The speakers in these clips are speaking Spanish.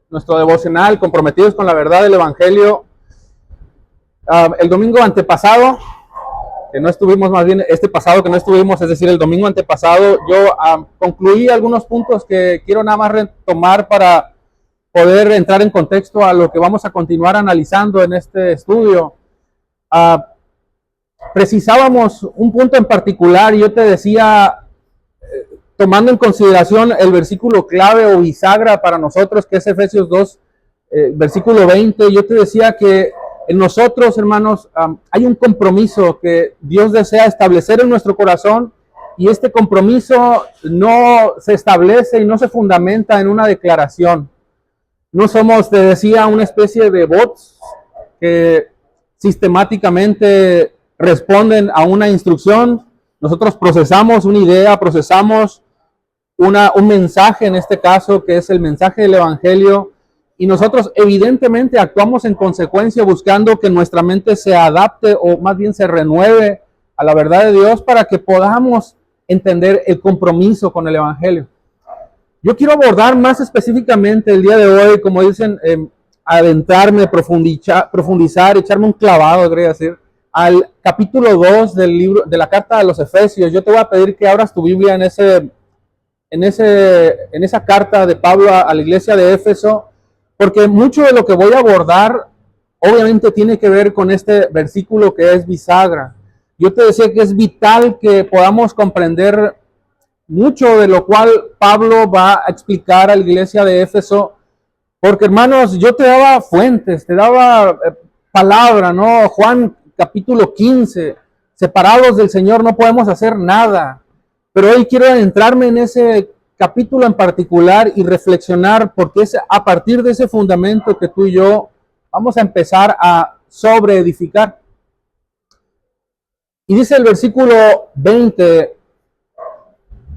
nuestro devocional, comprometidos con la verdad del Evangelio. El domingo antepasado, que no estuvimos, más bien este pasado que no estuvimos, es decir, el domingo antepasado, yo concluí algunos puntos que quiero nada más retomar para poder entrar en contexto a lo que vamos a continuar analizando en este estudio. Precisábamos un punto en particular y yo te decía, tomando en consideración el versículo clave o bisagra para nosotros, que es Efesios 2, versículo 20, yo te decía que en nosotros, hermanos, hay un compromiso que Dios desea establecer en nuestro corazón, y este compromiso no se establece y no se fundamenta en una declaración. No somos, te decía, una especie de bots que sistemáticamente responden a una instrucción. Nosotros procesamos una idea, procesamos un mensaje, en este caso, que es el mensaje del Evangelio, y nosotros evidentemente actuamos en consecuencia, buscando que nuestra mente se adapte, o más bien se renueve a la verdad de Dios, para que podamos entender el compromiso con el Evangelio. Yo quiero abordar más específicamente el día de hoy, como dicen, adentrarme, profundizar, echarme un clavado, quería decir, al capítulo 2 del libro, de la carta de los Efesios. Yo te voy a pedir que abras tu Biblia en esa carta de Pablo a la iglesia de Éfeso, porque mucho de lo que voy a abordar obviamente tiene que ver con este versículo que es bisagra. Yo te decía que es vital que podamos comprender mucho de lo cual Pablo va a explicar a la iglesia de Éfeso, porque, hermanos, yo te daba fuentes, te daba palabra, ¿no? Juan capítulo 15, separados del Señor no podemos hacer nada. Pero hoy quiero adentrarme en ese capítulo en particular y reflexionar, porque es a partir de ese fundamento que tú y yo vamos a empezar a sobreedificar. Y dice el versículo 20,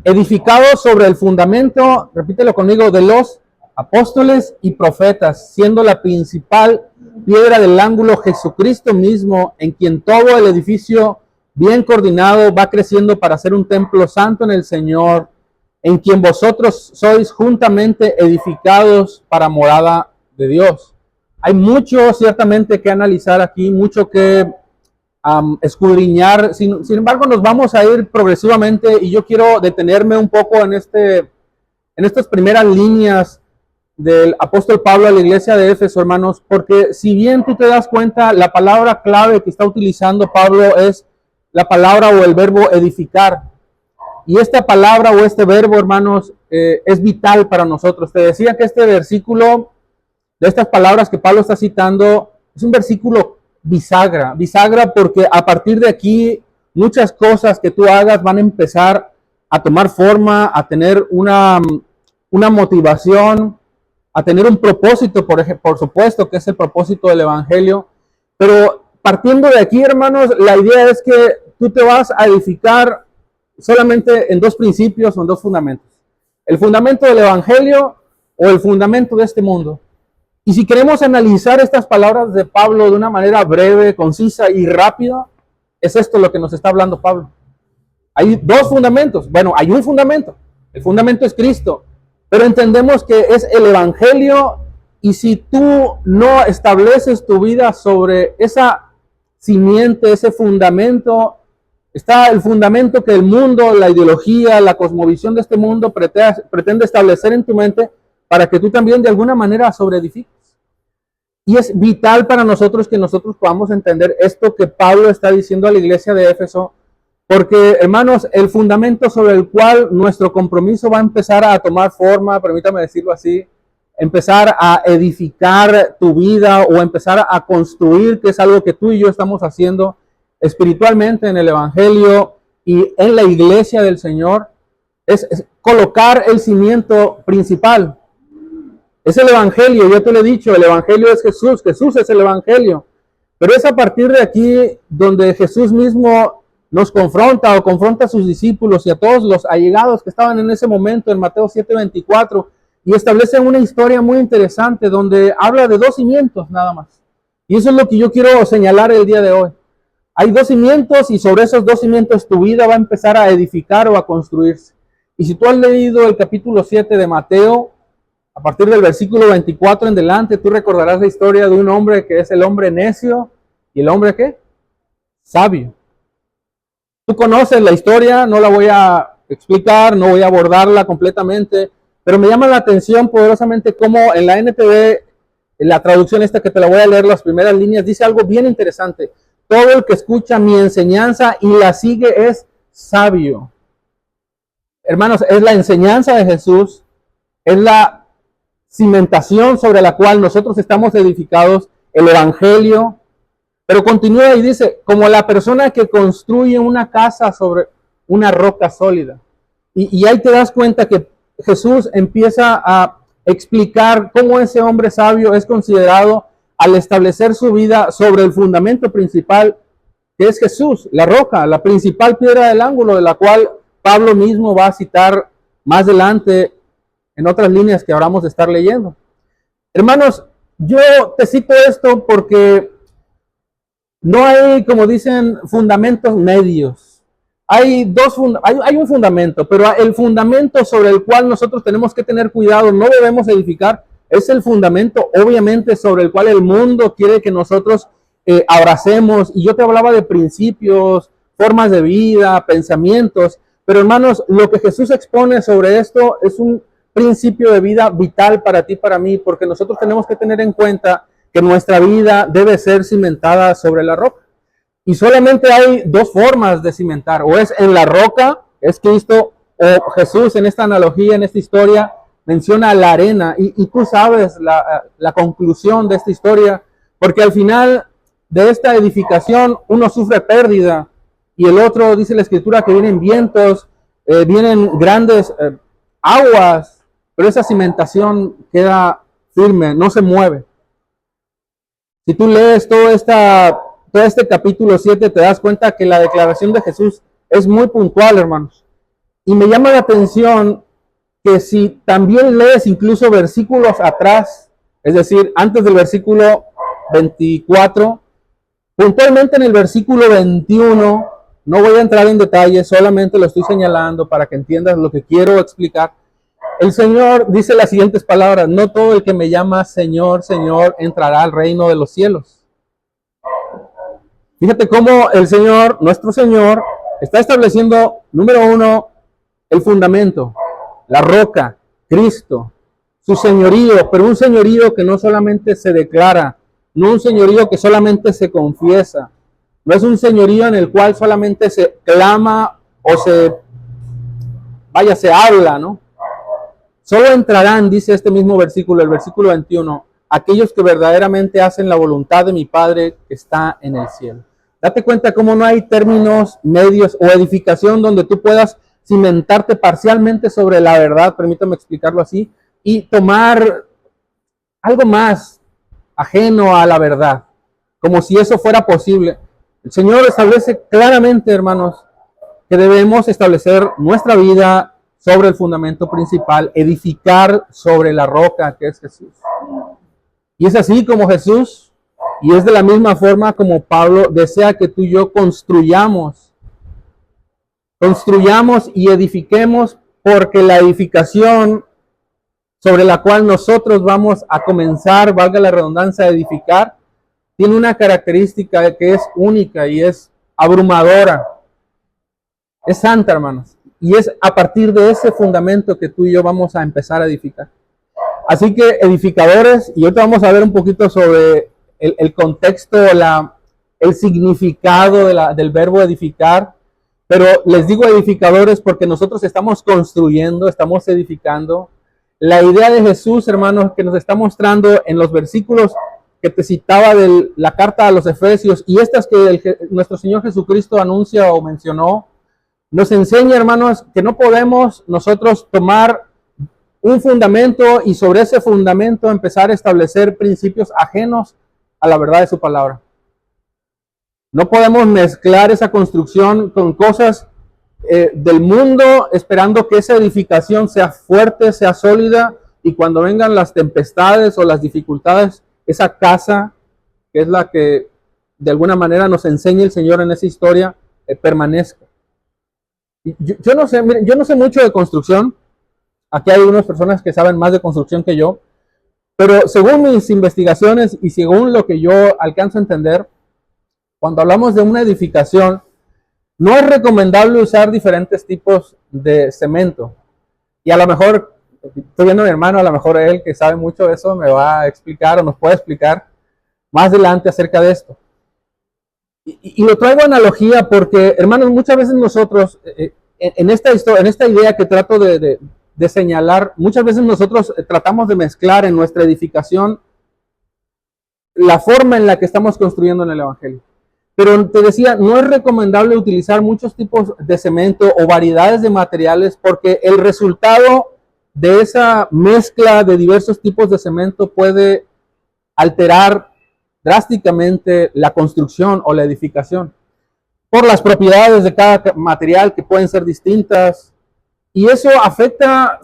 edificados sobre el fundamento, repítelo conmigo, de los apóstoles y profetas, siendo la principal piedra del ángulo Jesucristo mismo, en quien todo el edificio bien coordinado va creciendo para ser un templo santo en el Señor, en quien vosotros sois juntamente edificados para morada de Dios. Hay mucho ciertamente que analizar aquí, mucho que escudriñar. Sin embargo, nos vamos a ir progresivamente, y yo quiero detenerme un poco en estas primeras líneas del apóstol Pablo a la iglesia de Éfeso, hermanos, porque si bien tú te das cuenta, la palabra clave que está utilizando Pablo es la palabra o el verbo edificar. Y esta palabra o este verbo, hermanos, es vital para nosotros. Te decía que este versículo, de estas palabras que Pablo está citando, es un versículo bisagra porque a partir de aquí muchas cosas que tú hagas van a empezar a tomar forma, a tener una motivación, a tener un propósito, por supuesto, que es el propósito del Evangelio. Pero partiendo de aquí, hermanos, la idea es que tú te vas a edificar solamente en dos principios o en dos fundamentos: el fundamento del Evangelio o el fundamento de este mundo. Y si queremos analizar estas palabras de Pablo de una manera breve, concisa y rápida, es esto lo que nos está hablando Pablo. Hay dos fundamentos. Bueno, hay un fundamento. El fundamento es Cristo. Pero entendemos que es el Evangelio, y si tú no estableces tu vida sobre esa simiente, ese fundamento, está el fundamento que el mundo, la ideología, la cosmovisión de este mundo pretende establecer en tu mente para que tú también de alguna manera sobreedifiques. Y es vital para nosotros que nosotros podamos entender esto que Pablo está diciendo a la iglesia de Éfeso, porque, hermanos, el fundamento sobre el cual nuestro compromiso va a empezar a tomar forma, permítame decirlo así, empezar a edificar tu vida o empezar a construir, que es algo que tú y yo estamos haciendo espiritualmente en el Evangelio y en la iglesia del Señor, es colocar el cimiento principal. Es el Evangelio. Yo te lo he dicho, el Evangelio es Jesús es el Evangelio. Pero es a partir de aquí donde Jesús mismo nos confronta o confronta a sus discípulos y a todos los allegados que estaban en ese momento en Mateo 7:24, y establece una historia muy interesante donde habla de dos cimientos nada más. Y eso es lo que yo quiero señalar el día de hoy. Hay dos cimientos, y sobre esos dos cimientos tu vida va a empezar a edificar o a construirse. Y si tú has leído el capítulo 7 de Mateo, A partir del versículo 24 en delante, tú recordarás la historia de un hombre que es el hombre necio y el hombre ¿qué? Sabio. Tú conoces la historia, no la voy a explicar, no voy a abordarla completamente, pero me llama la atención poderosamente cómo en la NTV, en la traducción esta que te la voy a leer, las primeras líneas, dice algo bien interesante. Todo el que escucha mi enseñanza y la sigue es sabio. Hermanos, es la enseñanza de Jesús, es la cimentación sobre la cual nosotros estamos edificados, el Evangelio. Pero continúa y dice, como la persona que construye una casa sobre una roca sólida. Y ahí te das cuenta que Jesús empieza a explicar cómo ese hombre sabio es considerado al establecer su vida sobre el fundamento principal, que es Jesús, la roca, la principal piedra del ángulo, de la cual Pablo mismo va a citar más adelante en otras líneas que ahora vamos a estar leyendo. Hermanos, yo te cito esto porque no hay, como dicen, fundamentos medios. Hay un fundamento, pero el fundamento sobre el cual nosotros tenemos que tener cuidado, no debemos edificar, es el fundamento, obviamente, sobre el cual el mundo quiere que nosotros abracemos. Y yo te hablaba de principios, formas de vida, pensamientos, pero hermanos, lo que Jesús expone sobre esto es un principio de vida vital para ti, para mí, porque nosotros tenemos que tener en cuenta que nuestra vida debe ser cimentada sobre la roca. Y solamente hay dos formas de cimentar, o es en la roca, es Cristo, o Jesús en esta analogía, en esta historia, menciona la arena. Y tú sabes la conclusión de esta historia, porque al final de esta edificación uno sufre pérdida, y el otro, dice la Escritura, que vienen vientos, vienen grandes aguas, pero esa cimentación queda firme, no se mueve. Si tú lees todo este capítulo 7, te das cuenta que la declaración de Jesús es muy puntual, hermanos. Y me llama la atención que si también lees incluso versículos atrás, es decir, antes del versículo 24, puntualmente en el versículo 21, no voy a entrar en detalle, solamente lo estoy señalando para que entiendas lo que quiero explicar. El Señor dice las siguientes palabras: no todo el que me llama Señor, Señor, entrará al reino de los cielos. Fíjate cómo el Señor, nuestro Señor, está estableciendo, número uno, el fundamento, la roca, Cristo, su señorío, pero un señorío que no solamente se declara, no un señorío que solamente se confiesa, no es un señorío en el cual solamente se clama o se habla, ¿no? Solo entrarán, dice este mismo versículo, el versículo 21, aquellos que verdaderamente hacen la voluntad de mi Padre que está en el cielo. Date cuenta cómo no hay términos medios o edificación donde tú puedas cimentarte parcialmente sobre la verdad, permítame explicarlo así, y tomar algo más ajeno a la verdad, como si eso fuera posible. El Señor establece claramente, hermanos, que debemos establecer nuestra vida sobre el fundamento principal, edificar sobre la roca que es Jesús. Y es así como Jesús, y es de la misma forma como Pablo desea que tú y yo construyamos y edifiquemos, porque la edificación sobre la cual nosotros vamos a comenzar, valga la redundancia, a edificar, tiene una característica que es única y es abrumadora. Es santa, hermanos. Y es a partir de ese fundamento que tú y yo vamos a empezar a edificar. Así que edificadores, y ahorita vamos a ver un poquito sobre el contexto, el significado del verbo edificar. Pero les digo edificadores porque nosotros estamos construyendo, estamos edificando. La idea de Jesús, hermanos, que nos está mostrando en los versículos que te citaba de la carta a los Efesios y estas que nuestro Señor Jesucristo anuncia o mencionó, nos enseña, hermanos, que no podemos nosotros tomar un fundamento y sobre ese fundamento empezar a establecer principios ajenos a la verdad de su palabra. No podemos mezclar esa construcción con cosas del mundo, esperando que esa edificación sea fuerte, sea sólida, y cuando vengan las tempestades o las dificultades, esa casa, que es la que de alguna manera nos enseña el Señor en esa historia, permanezca. Yo no sé mucho de construcción, Aquí hay unas personas que saben más de construcción que yo, pero según mis investigaciones y según lo que yo alcanzo a entender, cuando hablamos de una edificación, no es recomendable usar diferentes tipos de cemento. Y a lo mejor, estoy viendo a mi hermano, a lo mejor él que sabe mucho de eso me va a explicar o nos puede explicar más adelante acerca de esto. Y lo traigo a analogía porque, hermanos, muchas veces nosotros, en esta idea que trato de señalar, muchas veces nosotros tratamos de mezclar en nuestra edificación la forma en la que estamos construyendo en el Evangelio. Pero te decía, no es recomendable utilizar muchos tipos de cemento o variedades de materiales porque el resultado de esa mezcla de diversos tipos de cemento puede alterar drásticamente la construcción o la edificación por las propiedades de cada material que pueden ser distintas, y eso afecta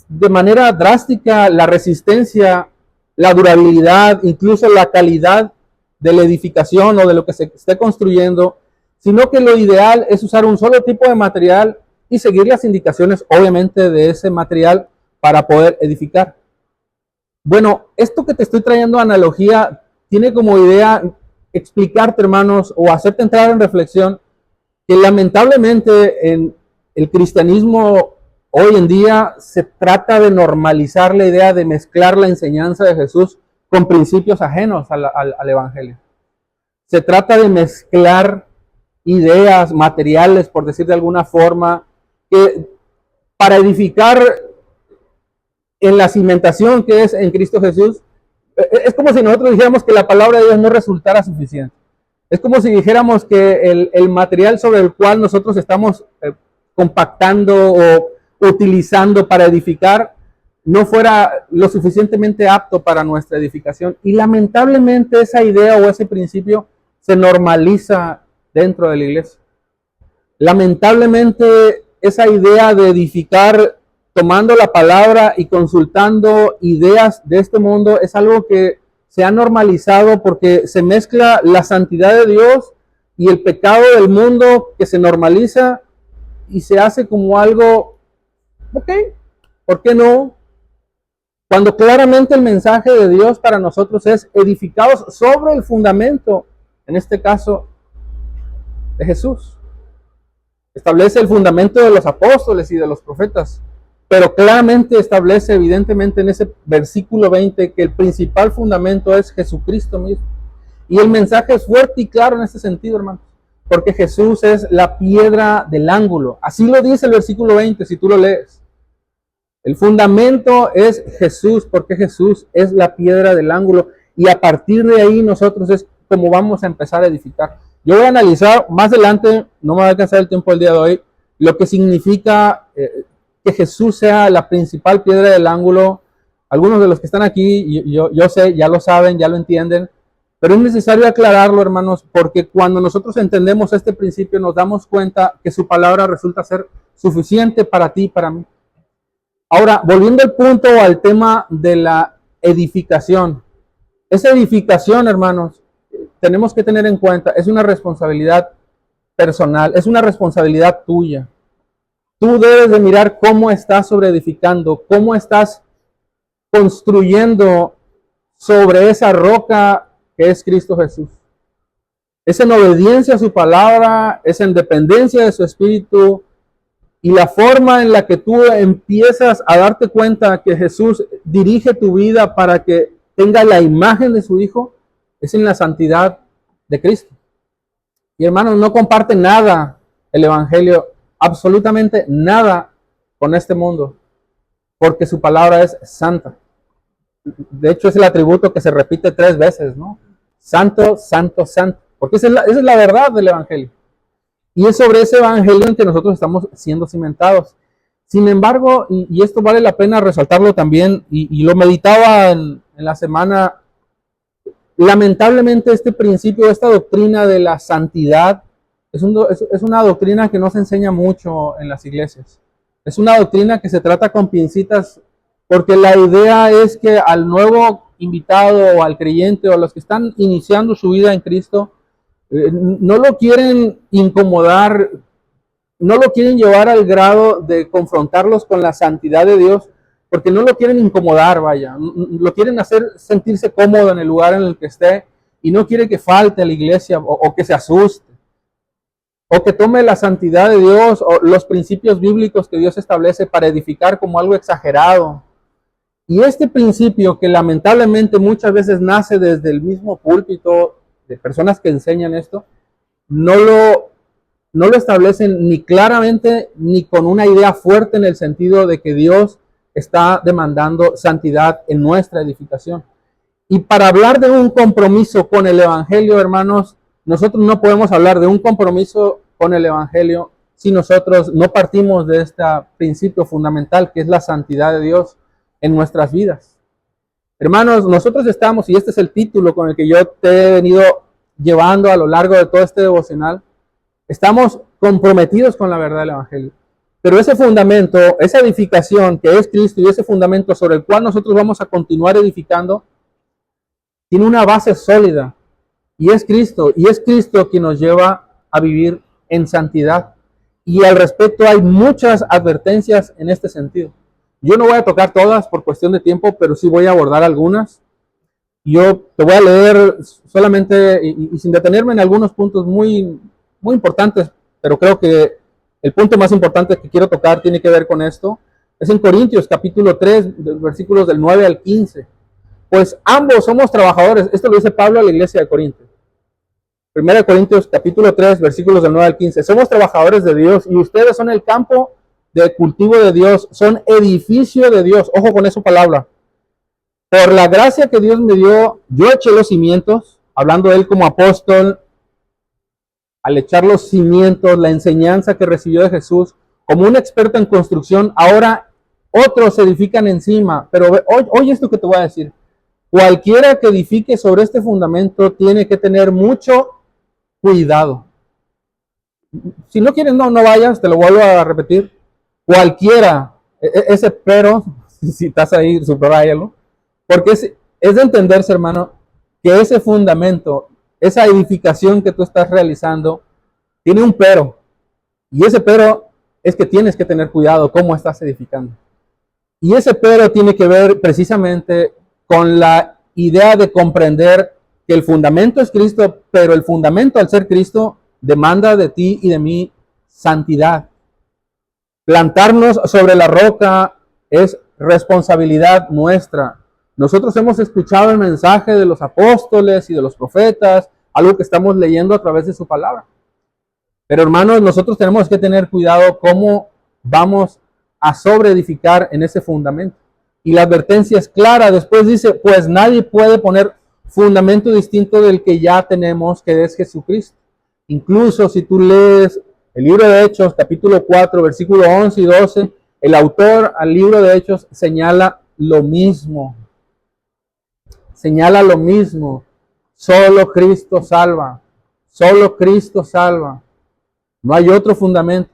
de manera drástica la resistencia, la durabilidad, incluso la calidad de la edificación o de lo que se esté construyendo, sino que lo ideal es usar un solo tipo de material y seguir las indicaciones, obviamente, de ese material para poder edificar. Bueno, esto que te estoy trayendo analogía tiene como idea explicarte, hermanos, o hacerte entrar en reflexión que lamentablemente en el cristianismo hoy en día se trata de normalizar la idea de mezclar la enseñanza de Jesús con principios ajenos al Evangelio. Se trata de mezclar ideas, materiales, por decir de alguna forma, que para edificar en la cimentación que es en Cristo Jesús, es como si nosotros dijéramos que la palabra de Dios no resultara suficiente. Es como si dijéramos que el material sobre el cual nosotros estamos compactando o utilizando para edificar no fuera lo suficientemente apto para nuestra edificación. Y lamentablemente esa idea o ese principio se normaliza dentro de la iglesia. Lamentablemente esa idea de edificar tomando la palabra y consultando ideas de este mundo es algo que se ha normalizado porque se mezcla la santidad de Dios y el pecado del mundo, que se normaliza y se hace como algo, ok, ¿por qué no? Cuando claramente el mensaje de Dios para nosotros es edificados sobre el fundamento, en este caso, de Jesús. Establece el fundamento de los apóstoles y de los profetas, pero claramente establece evidentemente en ese versículo 20 que el principal fundamento es Jesucristo mismo. Y el mensaje es fuerte y claro en este sentido, hermanos, porque Jesús es la piedra del ángulo. Así lo dice el versículo 20, si tú lo lees. El fundamento es Jesús, porque Jesús es la piedra del ángulo. Y a partir de ahí nosotros es como vamos a empezar a edificar. Yo voy a analizar más adelante, no me va a alcanzar el tiempo del día de hoy, lo que significa que Jesús sea la principal piedra del ángulo. Algunos de los que están aquí, yo sé, ya lo saben, ya lo entienden, pero es necesario aclararlo, hermanos, porque cuando nosotros entendemos este principio nos damos cuenta que su palabra resulta ser suficiente para ti y para mí. Ahora, volviendo al punto o al tema de la edificación. Esa edificación, hermanos, tenemos que tener en cuenta, es una responsabilidad personal, es una responsabilidad tuya. Tú debes de mirar cómo estás sobreedificando, cómo estás construyendo sobre esa roca que es Cristo Jesús. Es en obediencia a su palabra, es en dependencia de su espíritu, y la forma en la que tú empiezas a darte cuenta que Jesús dirige tu vida para que tenga la imagen de su Hijo es en la santidad de Cristo. Y hermanos, no comparte nada el Evangelio, absolutamente nada con este mundo, porque su palabra es santa. De hecho, es el atributo que se repite 3 veces, ¿no? Santo, santo, santo. Porque esa es la verdad del Evangelio. Y es sobre ese Evangelio en que nosotros estamos siendo cimentados. Sin embargo, y esto vale la pena resaltarlo también, y lo meditaba en la semana, lamentablemente este principio, esta doctrina de la santidad, es una doctrina que no se enseña mucho en las iglesias. Es una doctrina que se trata con pincitas, porque la idea es que al nuevo invitado o al creyente o a los que están iniciando su vida en Cristo, no lo quieren incomodar, no lo quieren llevar al grado de confrontarlos con la santidad de Dios, porque no lo quieren incomodar, vaya, lo quieren hacer sentirse cómodo en el lugar en el que esté y no quiere que falte a la iglesia o que se asuste o que tome la santidad de Dios o los principios bíblicos que Dios establece para edificar como algo exagerado. Y este principio que lamentablemente muchas veces nace desde el mismo púlpito de personas que enseñan esto, no lo establecen ni claramente ni con una idea fuerte en el sentido de que Dios está demandando santidad en nuestra edificación. Y para hablar de un compromiso con el Evangelio, hermanos, nosotros no podemos hablar de un compromiso con el Evangelio si nosotros no partimos de este principio fundamental que es la santidad de Dios en nuestras vidas. Hermanos, nosotros estamos, y este es el título con el que yo te he venido llevando a lo largo de todo este devocional, estamos comprometidos con la verdad del Evangelio. Pero ese fundamento, esa edificación que es Cristo y ese fundamento sobre el cual nosotros vamos a continuar edificando, tiene una base sólida y es Cristo quien nos lleva a vivir en santidad. Y al respecto hay muchas advertencias en este sentido. Yo no voy a tocar todas por cuestión de tiempo, pero sí voy a abordar algunas. Yo te voy a leer solamente y sin detenerme en algunos puntos muy importantes, pero creo que el punto más importante que quiero tocar tiene que ver con esto. Es en Corintios capítulo 3, versículos del 9 al 15. Pues ambos somos trabajadores. Esto lo dice Pablo a la iglesia de Corinto. 1 Corintios capítulo 3, versículos del 9 al 15. Somos trabajadores de Dios y ustedes son el campo de cultivo de Dios, son edificio de Dios. Ojo con esa palabra. Por la gracia que Dios me dio, yo eché los cimientos, hablando de él como apóstol, al echar los cimientos, la enseñanza que recibió de Jesús, como un experto en construcción, ahora otros edifican encima. Pero oye esto que te voy a decir. Cualquiera que edifique sobre este fundamento tiene que tener mucho cuidado. Si no quieres, no vayas, te lo vuelvo a repetir. Cualquiera, ese pero, si estás ahí, subrayalo, porque es de entenderse, hermano, que ese fundamento, esa edificación que tú estás realizando, tiene un pero. Y ese pero es que tienes que tener cuidado cómo estás edificando. Y ese pero tiene que ver precisamente con la idea de comprender que el fundamento es Cristo, pero el fundamento al ser Cristo demanda de ti y de mí santidad. Plantarnos sobre la roca es responsabilidad nuestra. Nosotros hemos escuchado el mensaje de los apóstoles y de los profetas, algo que estamos leyendo a través de su palabra. Pero hermanos, nosotros tenemos que tener cuidado cómo vamos a sobreedificar en ese fundamento. Y la advertencia es clara. Después dice, pues nadie puede poner fundamento distinto del que ya tenemos, que es Jesucristo. Incluso si tú lees el libro de Hechos, capítulo 4, versículo 11 y 12, el autor al libro de Hechos señala lo mismo. Señala lo mismo. Solo Cristo salva. Solo Cristo salva. No hay otro fundamento.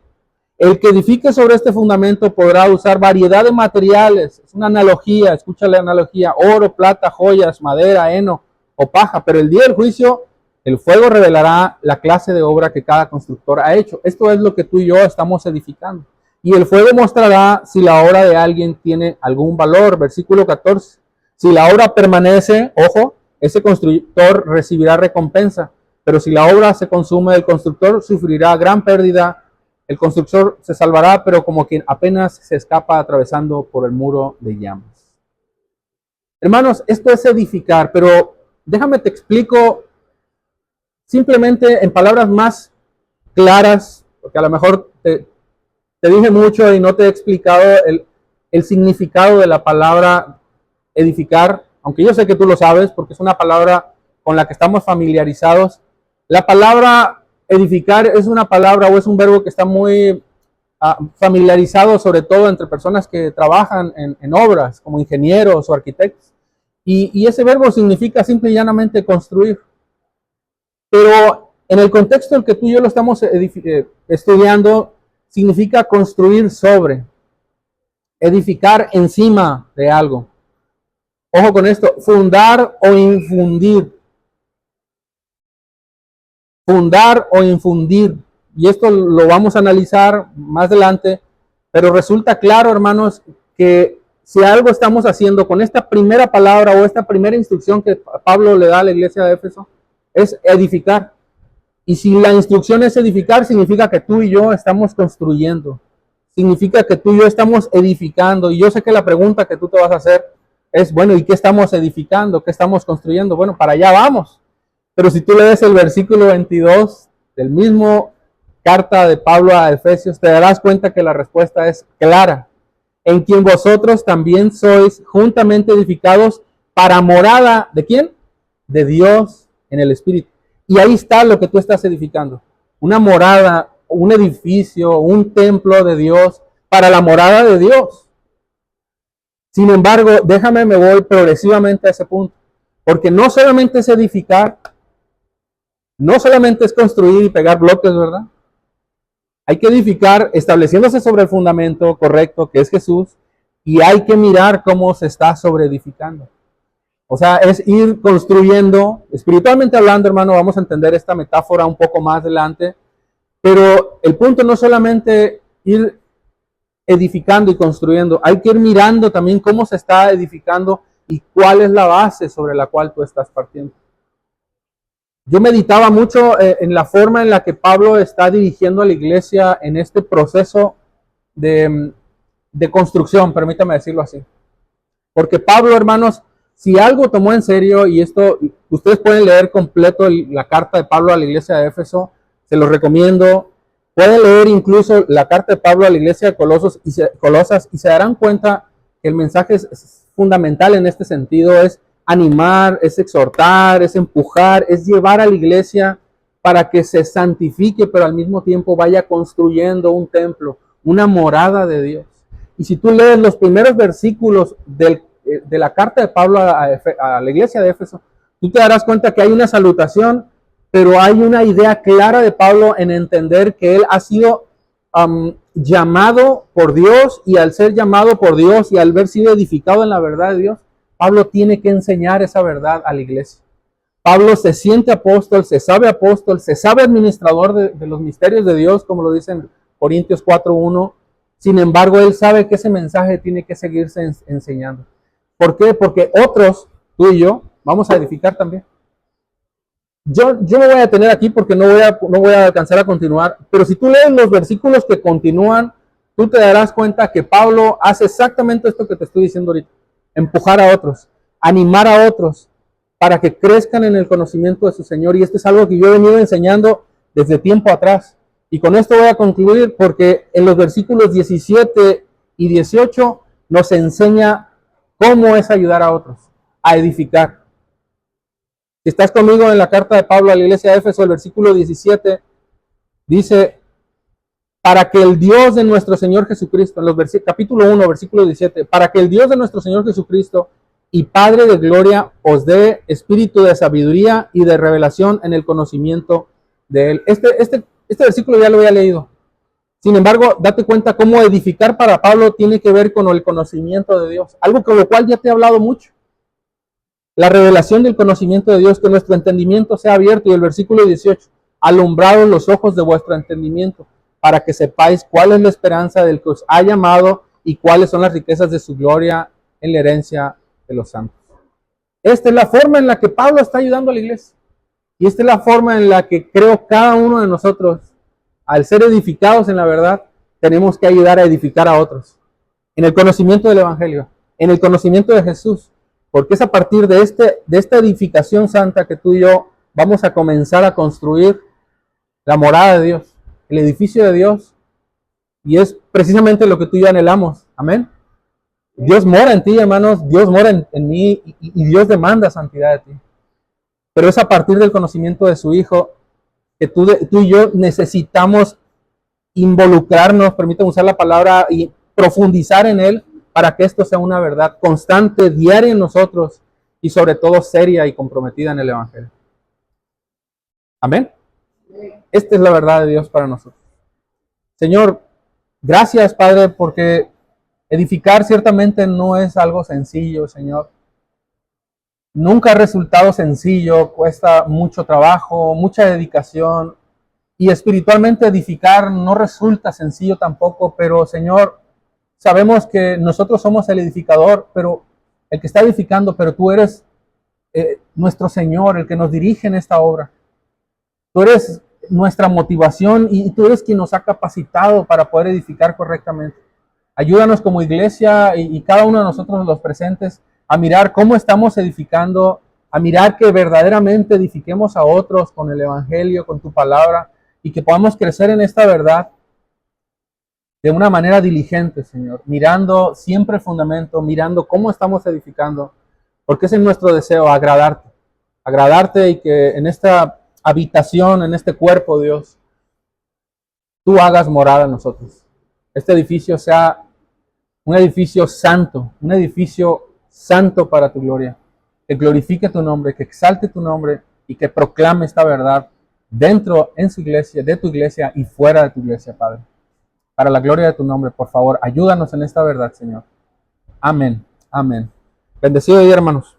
El que edifique sobre este fundamento podrá usar variedad de materiales. Es una analogía, escucha la analogía. Oro, plata, joyas, madera, heno o paja. Pero el día del juicio, el fuego revelará la clase de obra que cada constructor ha hecho. Esto es lo que tú y yo estamos edificando. Y el fuego mostrará si la obra de alguien tiene algún valor. Versículo 14. Si la obra permanece, ojo, ese constructor recibirá recompensa. Pero si la obra se consume, el constructor sufrirá gran pérdida. El constructor se salvará, pero como quien apenas se escapa atravesando por el muro de llamas. Hermanos, esto es edificar, pero déjame te explico simplemente en palabras más claras, porque a lo mejor te dije mucho y no te he explicado el significado de la palabra edificar, aunque yo sé que tú lo sabes, porque es una palabra con la que estamos familiarizados. La palabra edificar es una palabra o es un verbo que está muy familiarizado, sobre todo entre personas que trabajan en obras, como ingenieros o arquitectos. Y ese verbo significa simple y llanamente construir. Pero en el contexto en el que tú y yo lo estamos estudiando, significa construir sobre, edificar encima de algo. Ojo con esto, fundar o infundir. Fundar o infundir. Y esto lo vamos a analizar más adelante, pero resulta claro, hermanos, que si algo estamos haciendo con esta primera palabra o esta primera instrucción que Pablo le da a la iglesia de Éfeso, es edificar. Y si la instrucción es edificar, significa que tú y yo estamos construyendo. Significa que tú y yo estamos edificando. Y yo sé que la pregunta que tú te vas a hacer es, bueno, ¿y qué estamos edificando? ¿Qué estamos construyendo? Bueno, para allá vamos. Pero si tú lees el versículo 22 del mismo carta de Pablo a Efesios, te darás cuenta que la respuesta es clara. En quien vosotros también sois juntamente edificados para morada, ¿de quién? De Dios en el Espíritu. Y ahí está lo que tú estás edificando. Una morada, un edificio, un templo de Dios para la morada de Dios. Sin embargo, me voy progresivamente a ese punto. Porque no solamente es edificar, no solamente es construir y pegar bloques, ¿verdad? Hay que edificar estableciéndose sobre el fundamento correcto, que es Jesús, y hay que mirar cómo se está sobre edificando. O sea, es ir construyendo, espiritualmente hablando, hermano, vamos a entender esta metáfora un poco más adelante, pero el punto no es solamente ir edificando y construyendo, hay que ir mirando también cómo se está edificando y cuál es la base sobre la cual tú estás partiendo. Yo meditaba mucho en la forma en la que Pablo está dirigiendo a la iglesia en este proceso de construcción, permítame decirlo así. Porque Pablo, hermanos, si algo tomó en serio, y esto, ustedes pueden leer completo la carta de Pablo a la iglesia de Éfeso, se los recomiendo. Pueden leer incluso la carta de Pablo a la iglesia de Colosas y se darán cuenta que el mensaje es fundamental en este sentido, es animar, es exhortar, es empujar, es llevar a la iglesia para que se santifique, pero al mismo tiempo vaya construyendo un templo, una morada de Dios. Y si tú lees los primeros versículos de la carta de Pablo a la iglesia de Éfeso, tú te darás cuenta que hay una salutación, pero hay una idea clara de Pablo en entender que él ha sido llamado por Dios, y al ser llamado por Dios y al haber sido edificado en la verdad de Dios, Pablo tiene que enseñar esa verdad a la iglesia. Pablo se siente apóstol, se sabe administrador de los misterios de Dios, como lo dice en Corintios 4:1. Sin embargo, él sabe que ese mensaje tiene que seguirse enseñando. ¿Por qué? Porque otros, tú y yo, vamos a edificar también. Yo me voy a detener aquí porque no voy a alcanzar a continuar, pero si tú lees los versículos que continúan, tú te darás cuenta que Pablo hace exactamente esto que te estoy diciendo ahorita. Empujar a otros, animar a otros para que crezcan en el conocimiento de su Señor. Y esto es algo que yo he venido enseñando desde tiempo atrás. Y con esto voy a concluir, porque en los versículos 17 y 18 nos enseña cómo es ayudar a otros, a edificar. Si estás conmigo en la carta de Pablo a la iglesia de Éfeso, el versículo 17 dice: para que el Dios de nuestro Señor Jesucristo, en los capítulo 1, versículo 17, para que el Dios de nuestro Señor Jesucristo y Padre de gloria os dé espíritu de sabiduría y de revelación en el conocimiento de Él. Este versículo ya lo había leído. Sin embargo, date cuenta cómo edificar para Pablo tiene que ver con el conocimiento de Dios, algo con lo cual ya te he hablado mucho. La revelación del conocimiento de Dios, que nuestro entendimiento sea abierto. Y el versículo 18, alumbrados los ojos de vuestro entendimiento, para que sepáis cuál es la esperanza del que os ha llamado y cuáles son las riquezas de su gloria en la herencia de los santos. Esta es la forma en la que Pablo está ayudando a la iglesia. Y esta es la forma en la que creo cada uno de nosotros, al ser edificados en la verdad, tenemos que ayudar a edificar a otros. En el conocimiento del Evangelio, en el conocimiento de Jesús. Porque es a partir de esta edificación santa que tú y yo vamos a comenzar a construir la morada de Dios, el edificio de Dios. Y es precisamente lo que tú y yo anhelamos. Amén. Dios mora en ti, hermanos. Dios mora en mí, y Dios demanda santidad de ti. Pero es a partir del conocimiento de su Hijo que tú y yo necesitamos involucrarnos, permítame usar la palabra, y profundizar en Él, para que esto sea una verdad constante, diaria en nosotros, y sobre todo seria y comprometida en el Evangelio. Amén. Esta es la verdad de Dios para nosotros. Señor, gracias, Padre, porque edificar ciertamente no es algo sencillo, Señor. Nunca ha resultado sencillo, cuesta mucho trabajo, mucha dedicación, y espiritualmente edificar no resulta sencillo tampoco, pero Señor, Sabemos que nosotros somos el edificador, pero el que está edificando, pero tú eres nuestro Señor, el que nos dirige en esta obra. Tú eres nuestra motivación y tú eres quien nos ha capacitado para poder edificar correctamente. Ayúdanos como iglesia y cada uno de nosotros los presentes a mirar cómo estamos edificando, a mirar que verdaderamente edifiquemos a otros con el Evangelio, con tu palabra, y que podamos crecer en esta verdad de una manera diligente, Señor, mirando siempre el fundamento, mirando cómo estamos edificando, porque ese es nuestro deseo, agradarte y que en esta habitación, en este cuerpo, Dios, tú hagas morada en nosotros. Este edificio sea un edificio santo para tu gloria, que glorifique tu nombre, que exalte tu nombre y que proclame esta verdad dentro, en su iglesia, de tu iglesia y fuera de tu iglesia, Padre. Para la gloria de tu nombre, por favor, ayúdanos en esta verdad, Señor. Amén. Amén. Bendecido día, hermanos.